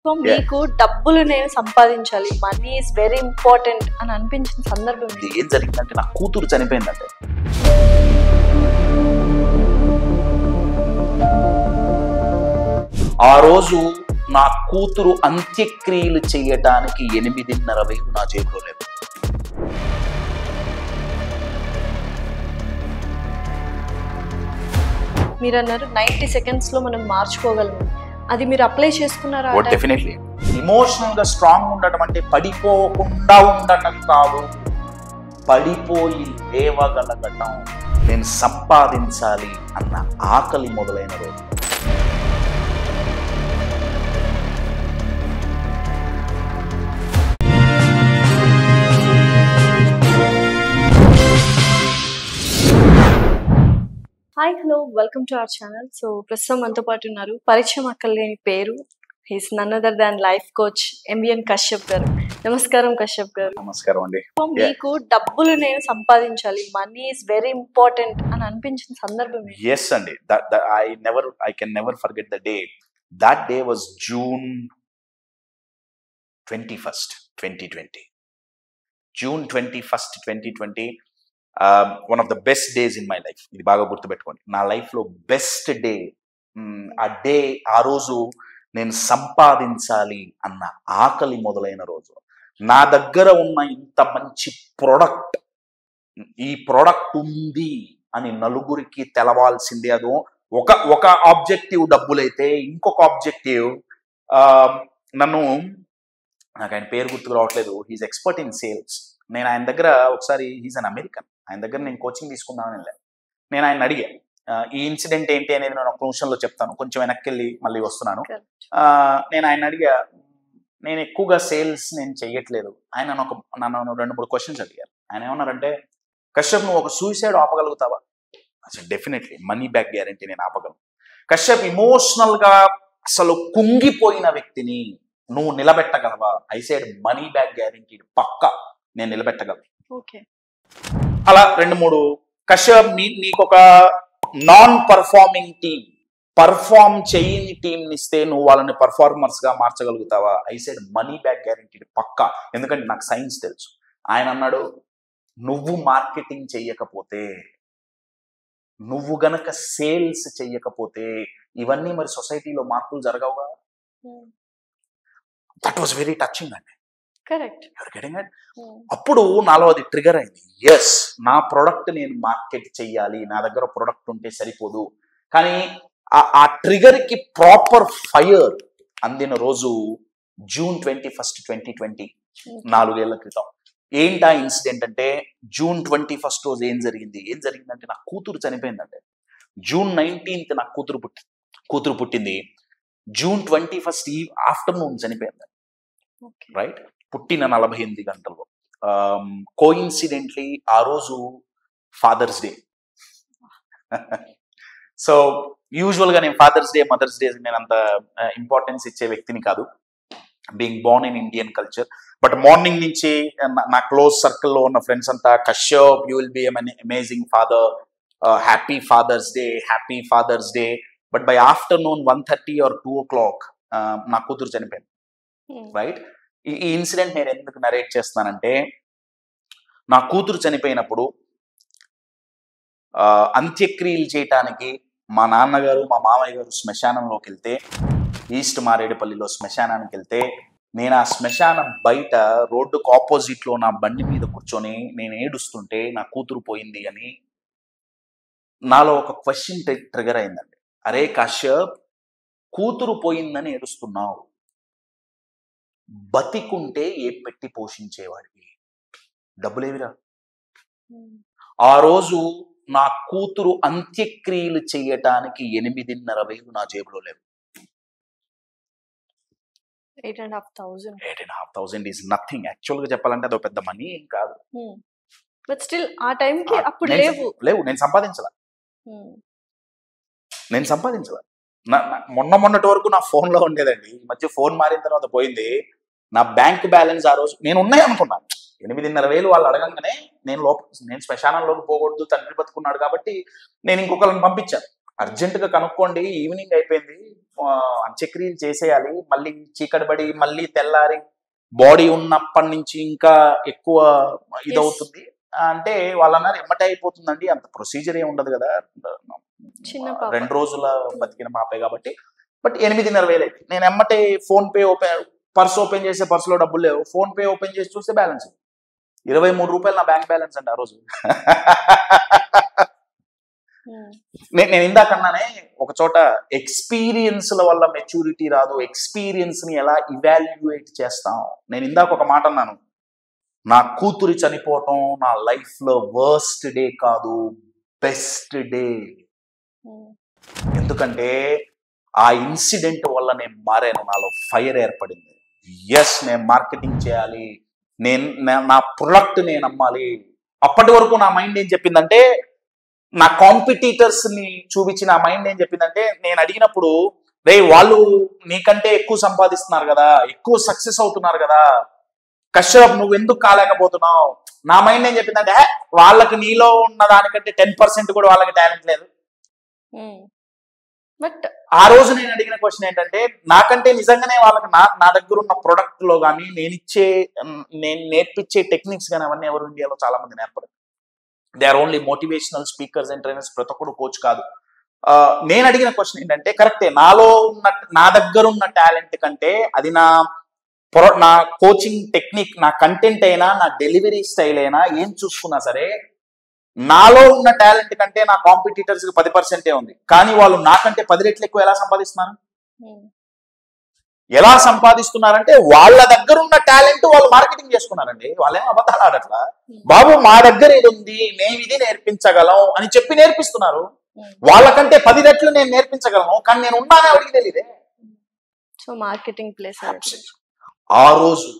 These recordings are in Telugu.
సో మీకు డబ్బులు నేను సంపాదించాలి, మనీ ఈజ్ వెరీ ఇంపార్టెంట్ అని అనిపించిన సందర్భం ఇది ఏం జరిగిందంటే నా కూతురు చనిపోయిందంటే ఆ రోజు నా కూతురు అంత్యక్రియలు చేయటానికి 8,500 నా జేబులో లేదు. మీరు అన్నారు 90 సెకండ్స్ లో మనం మార్చుకోగలము, అది మీరు అప్లై చేసుకున్నారా? డెఫినెట్లీ. ఇమోషనల్ గా స్ట్రాంగ్ ఉండటం అంటే పడిపోకుండా ఉండటం కాదు, పడిపోయి లేవగలగటం, నేను సంపాదించాలి అన్న ఆకలి మొదలైన రోజు. Hi, hello, welcome to our channel. So ప్రస్తుతం మనతో పాటు ఉన్నారు పరిచయం అక్కర్లేని పేరు, he's none other than life coach MVN Kashyap గారు. నమస్కారం కశ్యప్ గారు. నమస్కారం అండి. మీకు డబ్బులు నేను సంపాదించాలి, మనీ ఈజ్ వెరీ ఇంపార్టెంట్ అని అనిపించిన సందర్భం? ఎస్ అండి. I can never forget the day. That day was June 21st, 2020. June 21st, 2020. One of the best days in my life. ఇది బాగా గుర్తుపెట్టుకోండి, నా లైఫ్లో బెస్ట్ డే. ఆ రోజు నేను సంపాదించాలి అన్న ఆకలి మొదలైన రోజు. నా దగ్గర ఉన్న ఇంత మంచి ప్రోడక్ట్, ఈ ప్రోడక్ట్ ఉంది అని నలుగురికి తెలవాల్సిందే. అది ఒక ఆబ్జెక్టివ్ డబ్బులైతే, ఇంకొక ఆబ్జెక్టివ్ నాకు ఆయన పేరు గుర్తుకు రావట్లేదు. He's expert in sales. నేను ఆయన దగ్గర ఒకసారి, హీజ్ అన్ అమెరికన్, ఆయన దగ్గర నేను కోచింగ్ తీసుకుందామని వెళ్ళాను. నేను ఆయన అడిగా, ఈ ఇన్సిడెంట్ ఏంటి అనేది నేను ఒక నిమిషంలో చెప్తాను, కొంచెం వెనక్కి వెళ్ళి మళ్ళీ వస్తున్నాను. నేను ఆయన అడిగా, నేను ఎక్కువగా సేల్స్ నేను చెయ్యట్లేదు. ఆయన నన్ను 2-3 క్వశ్చన్స్ అడిగారు. ఆయన ఏమన్నారంటే, కశ్యప్ నువ్వు ఒక సూసైడ్ ఆపగలుగుతావా? అసలు డెఫినెట్లీ, మనీ బ్యాక్ గ్యారంటీ నేను ఆపగలను. కశ్యప్ ఇమోషనల్ గా అసలు కుంగిపోయిన వ్యక్తిని నువ్వు నిలబెట్టగలవా? I said money back guarantee పక్కా నేను నిలబెట్టగలను. అలా 2-3. కశ్యప్ నీకు ఒక నాన్ పర్ఫార్మింగ్ టీం, పర్ఫార్మ్ చేయని టీం ఇస్తే నువ్వు వాళ్ళని పర్ఫార్మర్స్ గా మార్చగలుగుతావా? I said money back guarantee పక్కా, ఎందుకంటే నాకు సైన్స్ తెలుసు. ఆయన అన్నాడు, నువ్వు మార్కెటింగ్ చెయ్యకపోతే, నువ్వు గనక సేల్స్ చెయ్యకపోతే ఇవన్నీ మరి సొసైటీలో మార్పులు జరగవుగా. దట్ వాస్ వెరీ టచింగ్ అండి. కరెక్ట్. అప్పుడు నాలో అది ట్రిగర్ అయింది. ఎస్, నా ప్రోడక్ట్ నేను మార్కెట్ చెయ్యాలి, నా దగ్గర ప్రోడక్ట్ ఉంటే సరిపోదు. కానీ ఆ ట్రిగర్ కి ప్రాపర్ ఫైర్ అందిన రోజు June 21st, 2020, 4 ఏళ్ల క్రితం. ఏంటా ఇన్సిడెంట్ అంటే, June 21st రోజు ఏం జరిగిందంటే నా కూతురు చనిపోయిందంటే. June 19th నా కూతురు పుట్టింది. June 21st ఆఫ్టర్నూన్ చనిపోయింది. రైట్, పుట్టిన 48 గంటల్లో. కోఇన్సిడెంట్లీ ఆ రోజు ఫాదర్స్ డే. సో యూజువల్గా నేను ఫాదర్స్ డే, మదర్స్ డే నేను అంత ఇంపార్టెన్స్ ఇచ్చే వ్యక్తిని కాదు, being born in Indian culture. But morning నుంచి నా క్లోజ్ సర్కిల్లో ఉన్న ఫ్రెండ్స్ అంతా, Kashyap you will be an amazing father, happy father's day, happy father's day. But by afternoon 1:30 or 2 o'clock నా కూతురు చనిపోయింది. రైట్, ఈ ఇన్సిడెంట్ నేను ఎందుకు నరేట్ చేస్తానంటే, నా కూతురు చనిపోయినప్పుడు అంత్యక్రియలు చేయటానికి మా నాన్నగారు, మా మామయ్య గారు శ్మశానంలోకి వెళ్తే, ఈస్ట్ మారేడుపల్లిలో శ్మశానానికి వెళ్తే, నేను ఆ శ్మశానం బయట రోడ్డుకు ఆపోజిట్ లో నా బండి మీద కూర్చొని నేను ఏడుస్తుంటే, నా కూతురు పోయింది అని నాలో ఒక క్వశ్చన్ ట్రిగర్ అయిందండి. అరే కశ్యప్, కూతురు పోయిందని ఏడుస్తున్నావు, బతికుంటే ఏ పెట్టి పోషించేవాడివి, డబ్బులేవిరా? ఆ రోజు నా కూతురు అంత్యక్రియలు చేయటానికి 8,500 నా జేబులో లేవు. 8,500 ఈజ్ నథింగ్. యాక్చువల్ గా చెప్పాలంటే అదో పెద్ద మనీ ఏం కాదు. బట్ స్టిల్ ఆ టైంకి అప్పుడు లేవు. నేను సంపాదించలా. మొన్నటి వరకు నా ఫోన్ లో ఉండేదండి. ఈ మధ్య ఫోన్ మారిన తర్వాత పోయింది. నా బ్యాంక్ బ్యాలెన్స్ ఆ రోజు నేను ఉన్నాయి అనుకున్నాను. 8,500 వాళ్ళు అడగంగానే నేను శ్మశానంలోకి పోకూడదు, తండ్రి బతుకున్నాడు కాబట్టి నేను ఇంకొకరిని పంపించాను. అర్జెంటుగా కనుక్కోండి, ఈవినింగ్ అయిపోయింది, అంత్యక్రియలు చేసేయాలి, మళ్ళీ చీకటిబడి మళ్ళీ తెల్లారి బాడీ ఉన్నప్పటి నుంచి ఇంకా ఎక్కువ ఇదవుతుంది అంటే వాళ్ళు అన్నారు ఎమ్మటే అయిపోతుందండి, అంత ప్రొసీజర్ ఏమి ఉండదు కదా, చిన్న పాప. 2 రోజుల బతికిన పాపే కాబట్టి. బట్ 8,500,000 అయింది. నేను ఎమ్మటే ఫోన్ పే పర్స్ ఓపెన్ చేసే పర్సులో డబ్బులు లేవు, ఫోన్ పే ఓపెన్ చేసి చూస్తే బ్యాలెన్స్ ₹23 నా బ్యాంక్ బ్యాలెన్స్ అండి ఆ రోజు. నేను ఇందాకన్నానే ఒక చోట ఎక్స్పీరియన్స్ల వల్ల మెచ్యూరిటీ రాదు, ఎక్స్పీరియన్స్ ని ఎలా ఇవాల్యుయేట్ చేస్తాం. నేను ఇందాక ఒక మాట అన్నాను, నా కూతురి చనిపోవటం నా లైఫ్ లో వర్స్ట్ డే కాదు, బెస్ట్ డే. ఎందుకంటే ఆ ఇన్సిడెంట్ వల్ల నేను మారాను, నాలో ఫైర్ ఏర్పడింది. ఎస్, నేను మార్కెటింగ్ చేయాలి, నా ప్రొడక్ట్ నేను అమ్మాలి. అప్పటి వరకు నా మైండ్ ఏం చెప్పిందంటే, నా కాంపిటీటర్స్ ని చూపించి నా మైండ్ ఏం చెప్పిందంటే, నేను అడిగినప్పుడు రే వాళ్ళు నీకంటే ఎక్కువ సంపాదిస్తున్నారు కదా, ఎక్కువ సక్సెస్ అవుతున్నారు కదా, కశ్యప్ నువ్వు ఎందుకు కాలేకపోతున్నావు, నా మైండ్ ఏం చెప్పిందంటే వాళ్ళకి నీలో ఉన్న దానికంటే 10% కూడా వాళ్ళకి టాలెంట్ లేదు. బట్ ఆ రోజు నేను అడిగిన క్వశ్చన్ ఏంటంటే, నాకంటే నిజంగానే వాళ్ళకి నా దగ్గర ఉన్న ప్రొడక్ట్ లో కానీ నేను నేర్పించే టెక్నిక్స్ కానీ అవన్నీ ఎవరు ఇండియాలో చాలా మంది నేర్పరు. They are only motivational speakers and trainers, ప్రతి ఒక్కడు కోచ్ కాదు. నేను అడిగిన క్వశ్చన్ ఏంటంటే, కరెక్టే నాలో ఉన్న నా దగ్గర ఉన్న టాలెంట్ కంటే అది నా కోచింగ్ టెక్నిక్, నా కంటెంట్ అయినా, నా డెలివరీ స్టైల్ అయినా ఏం చూసుకున్నా సరే, నాలో ఉన్న టాలెంట్ కంటే నా కాంపిటీటర్స్ 10% ఉంది. కానీ వాళ్ళు నాకంటే 10 రెట్లు ఎక్కువ ఎలా సంపాదిస్తున్నారంటే వాళ్ళ దగ్గర ఉన్న టాలెంట్ వాళ్ళు మార్కెటింగ్ చేసుకున్నారండి. వాళ్ళేం అబద్ధాలు ఆడట్లా, బాబు మా దగ్గర ఇది ఉంది, మేము ఇది నేర్పించగలం అని చెప్పి నేర్పిస్తున్నారు. వాళ్ళకంటే 10 రెట్లు నేను నేర్పించగలను, కానీ నేను ఉన్నానే అడిగి తెలియదే. సో మార్కెటింగ్ ప్లేస్ ఆ రోజు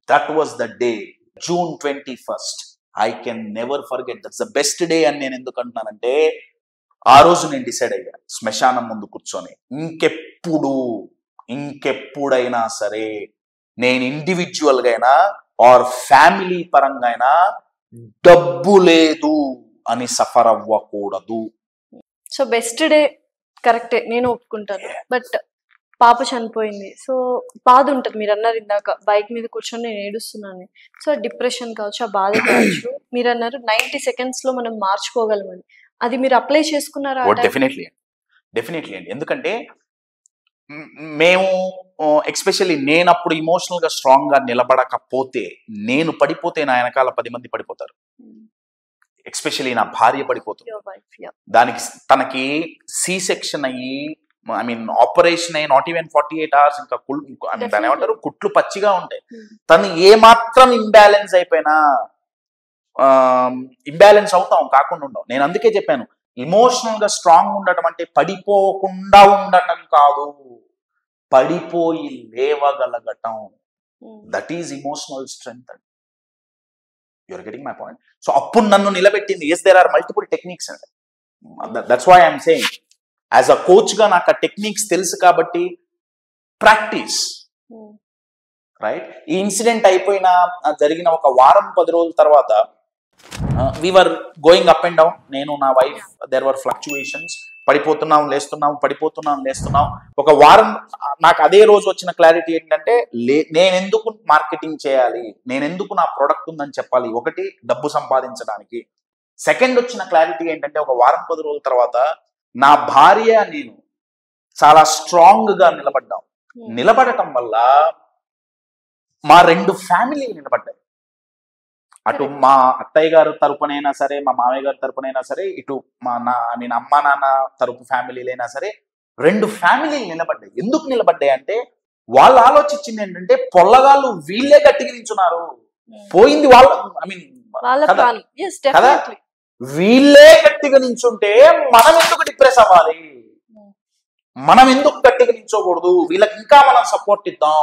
that was the day, June 21st. I can never forget, that's the best day అని నేను ఎందుకు అంటున్నానంటే, ఆ రోజు నేను డిసైడ్ అయ్యా శ్మశానం ముందు కూర్చొని, ఇంకెప్పుడైనా సరే నేను ఇండివిజువల్ గా అయినా ఆర్ ఫ్యామిలీ పరంగా అయినా డబ్బు లేదు అని సఫర్ అవ్వకూడదు. సో బెస్ట్ డే కరెక్టే, నేను ఒప్పుకుంటాను. బట్ పాప చనిపోయింది, సో బాధ ఉంటుంది. మీరు అన్నారు ఇందాక బైక్ మీద కూర్చొని నేను ఏడుస్తున్నాను, సో డిప్రెషన్ కావచ్చు, ఆ బాధ కావచ్చు. మీరు అన్నారు 90 seconds లో మనం మార్చుకోగలమని, అది మీరు అప్లై చేసుకున్నారా? డెఫినెట్లీ అండి. ఎందుకంటే మేము ఎక్స్పెషల్లీ నేను అప్పుడు ఇమోషనల్ గా స్ట్రాంగ్ గా నిలబడకపోతే, నేను పడిపోతే నా వెనకాల 10 మంది పడిపోతారు. ఎక్స్పెషల్లీ నా భార్య పడిపోతుంది. దానికి తనకి సి సెక్షన్ అయ్యి, ఐ మీన్ ఆపరేషన్ అయ్యి నాట్ ఈవెన్ 48 hours, ఇంకా దాని ఏమంటారు కుట్లు పచ్చిగా ఉంటాయి. తను ఏ మాత్రం ఇంబ్యాలెన్స్ అయిపోయినా, ఇంబ్యాలెన్స్ అవుతాం, కాకుండా ఉండవు. నేను అందుకే చెప్పాను, ఇమోషనల్ గా స్ట్రాంగ్ ఉండటం అంటే పడిపోకుండా ఉండటం కాదు, పడిపోయి లేవగలగటం. దట్ ఈజ్ ఇమోషనల్ స్ట్రెంగ్త్ అండి. You're getting my point. So అప్పుడు నన్ను నిలబెట్టింది, yes there are multiple techniques అండి. That's why I'm saying, as a coach గా నాకు ఆ టెక్నిక్స్ తెలుసు కాబట్టి ప్రాక్టీస్, రైట్. ఈ ఇన్సిడెంట్ అయిపోయిన జరిగిన ఒక వారం 10 రోజుల తర్వాత we were going up and down, నేను నా వైఫ్, there were fluctuations, పడిపోతున్నాం లేస్తున్నాం. ఒక వారం నాకు అదే రోజు వచ్చిన క్లారిటీ ఏంటంటే, నేను ఎందుకు మార్కెటింగ్ చేయాలి, నేను ఎందుకు నా ప్రొడక్ట్ ఉందని చెప్పాలి. ఒకటి, డబ్బు సంపాదించడానికి. సెకండ్ వచ్చిన క్లారిటీ ఏంటంటే, ఒక వారం 10 రోజుల తర్వాత నా భార్య నేను చాలా స్ట్రాంగ్ గా నిలబడటం వల్ల మా 2 ఫ్యామిలీలు నిలబడ్డాయి. అటు మా అత్తయ్య గారు తరపునైనా సరే, మా మామయ్య గారి తరపునైనా సరే, ఇటు నేను అమ్మా నాన్న తరపు ఫ్యామిలీలైనా సరే, 2 ఫ్యామిలీలు నిలబడ్డాయి. ఎందుకు నిలబడ్డాయి అంటే, వాళ్ళు ఆలోచించింది ఏంటంటే, పొల్లగాళ్ళు వీళ్ళే గట్టిగా నించున్నారు, పోయింది వాళ్ళ, ఐ మీన్ కదా, వీళ్ళే గట్టిగా నించుంటే మనం ఎందుకు డిప్రెస్ అవ్వాలి, మనం ఎందుకు గట్టిగా నించోకూడదు, వీళ్ళకి ఇంకా మనం సపోర్ట్ ఇద్దాం.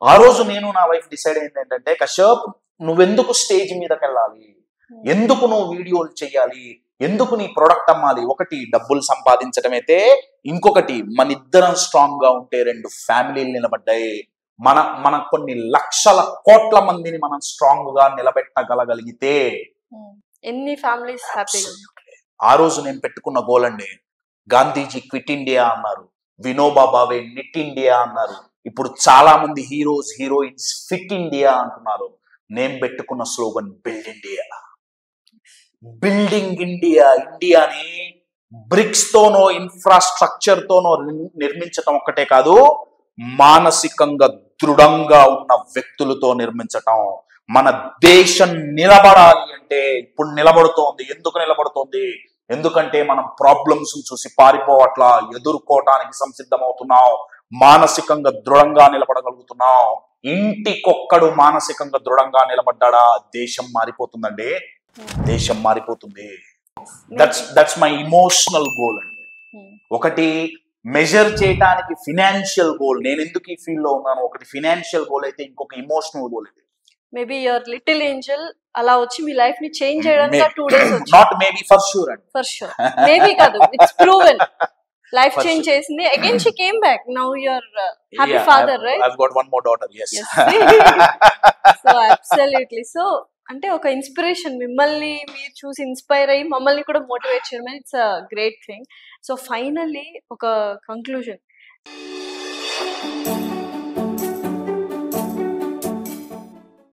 ఆ రోజు నేను నా వైఫ్ డిసైడ్ అయింది ఏంటంటే, కశ్యప్ నువ్వెందుకు స్టేజ్ మీదకి వెళ్ళాలి, ఎందుకు నువ్వు వీడియోలు చెయ్యాలి, ఎందుకు నీ ప్రొడక్ట్ అమ్మాలి. ఒకటి, డబ్బులు సంపాదించడం అయితే, ఇంకొకటి మన ఇద్దరం స్ట్రాంగ్ గా ఉంటే 2 ఫ్యామిలీలు నిలబడ్డాయి. మన కొన్ని లక్షల కోట్ల మందిని మనం స్ట్రాంగ్ గా నిలబెట్టగలగలిగితే ఎన్ని ఫ్యామిలీస్ హ్యాపీగా. ఆ రోజు నేను పెట్టుకున్న గోల్ అండి, గాంధీజీ క్విట్ ఇండియా అన్నారు, వినోబా భావే నిట్ ఇండియా అన్నారు. ఇప్పుడు చాలా మంది హీరోస్ హీరోయిన్స్ ఫిట్ ఇండియా అంటున్నారు. నేను పెట్టుకున్న slogan build India. Building India. ఇండియాని బ్రిక్స్ తోనో ఇన్ఫ్రాస్ట్రక్చర్ తోనో నిర్మించటం ఒక్కటే కాదు, మానసికంగా దృఢంగా ఉన్న వ్యక్తులతో నిర్మించటం. మన దేశం నిలబడాలి అంటే ఇప్పుడు నిలబడుతోంది. ఎందుకు నిలబడుతోంది? ఎందుకంటే మనం ప్రాబ్లమ్స్ చూసి పారిపోవట్లా, ఎదుర్కోవటానికి సంసిద్ధమవుతున్నాం, మానసికంగా దృఢంగా నిలబడగలుగుతున్నాం. ఇంటికొక్కడు మానసికంగా దృఢంగా నిలబడ్డా దేశం మారిపోతుందండి. దేశం మారిపోతుంది. దట్స్ మై ఇమోషనల్ గోల్ అండి. ఒకటి మెజర్ చేయడానికి ఫినాన్షియల్ గోల్, నేను ఎందుకు ఈ ఫీల్డ్ లో ఉన్నాను, ఒకటి ఫినాన్షియల్ గోల్ అయితే ఇంకొక ఇమోషనల్ గోల్ అయితే. మేబీ యువర్ లిటిల్ ఏంజల్ అలా వచ్చి మీ లైఫ్ ని చేంజ్ చేయడానికి 2 days వచ్చి. నాట్ మేబీ, ఫర్ షూర్ అండి. For sure. మేబీ కాదు, ఇట్స్ ప్రూవెన్. లైఫ్ చేంజ్ చేసింది. Again she came back. Now you are happy father, right? I have got one more daughter. yes. So absolutely. So అంటే ఒక ఇన్స్పిరేషన్, మిమ్మల్ని మీరు చూసి ఇన్స్పైర్ అయ్యి మమ్మల్ని కూడా మోటివేట్ చేయడం, it's a great thing. So finally ఒక కంక్లూజన్.